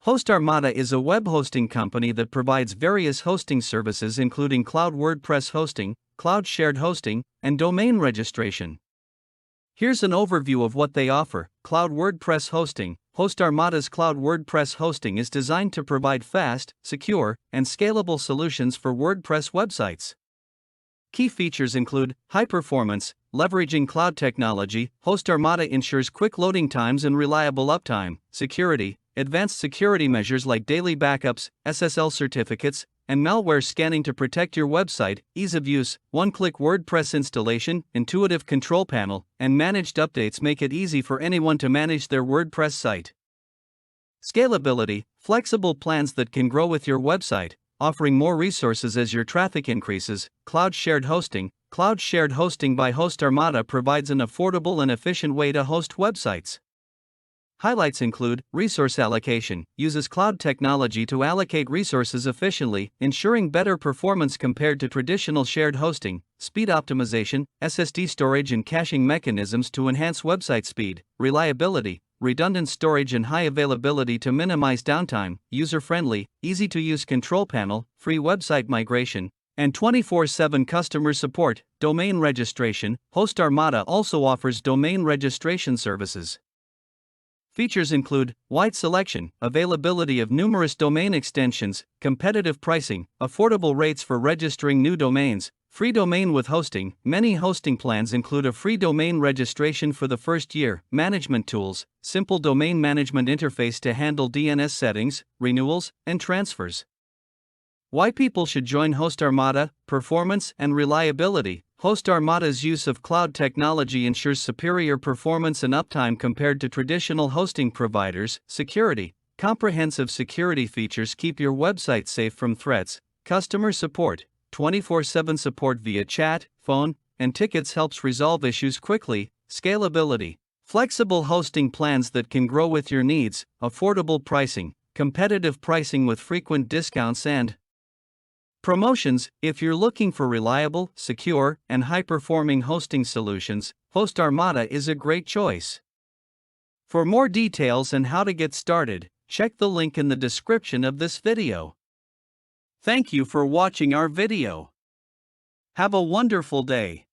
Hostarmada is a web hosting company that provides various hosting services including cloud WordPress hosting, cloud shared hosting, and domain registration. Here's an overview of what they offer. Cloud WordPress hosting. Hostarmada's cloud WordPress hosting is designed to provide fast, secure, and scalable solutions for WordPress websites. Key features include high performance, leveraging cloud technology. Hostarmada ensures quick loading times and reliable uptime. Security, advanced security measures like daily backups, SSL certificates, and malware scanning to protect your website. Ease of use, one-click WordPress installation, intuitive control panel, and managed updates make it easy for anyone to manage their WordPress site. Scalability, flexible plans that can grow with your website, offering more resources as your traffic increases. Cloud shared hosting. Cloud shared hosting by Hostarmada provides an affordable and efficient way to host websites. Highlights include resource allocation, uses cloud technology to allocate resources efficiently, ensuring better performance compared to traditional shared hosting, speed optimization, SSD storage and caching mechanisms to enhance website speed, reliability, redundant storage and high availability to minimize downtime, user-friendly, easy-to-use control panel, free website migration, and 24/7 customer support. Domain registration. Hostarmada also offers domain registration services. Features include wide selection, availability of numerous domain extensions, competitive pricing, affordable rates for registering new domains, free domain with hosting. Many hosting plans include a free domain registration for the first year. Management tools, simple domain management interface to handle DNS settings, renewals, and transfers. Why people should join Hostarmada: performance and reliability. Hostarmada's use of cloud technology ensures superior performance and uptime compared to traditional hosting providers. Security, comprehensive security features keep your website safe from threats. Customer support, 24/7 support via chat, phone, and tickets helps resolve issues quickly. Scalability, flexible hosting plans that can grow with your needs. Affordable pricing, competitive pricing with frequent discounts and promotions. If you're looking for reliable, secure, and high-performing hosting solutions, Hostarmada is a great choice. For more details and how to get started, check the link in the description of this video. Thank you for watching our video. Have a wonderful day.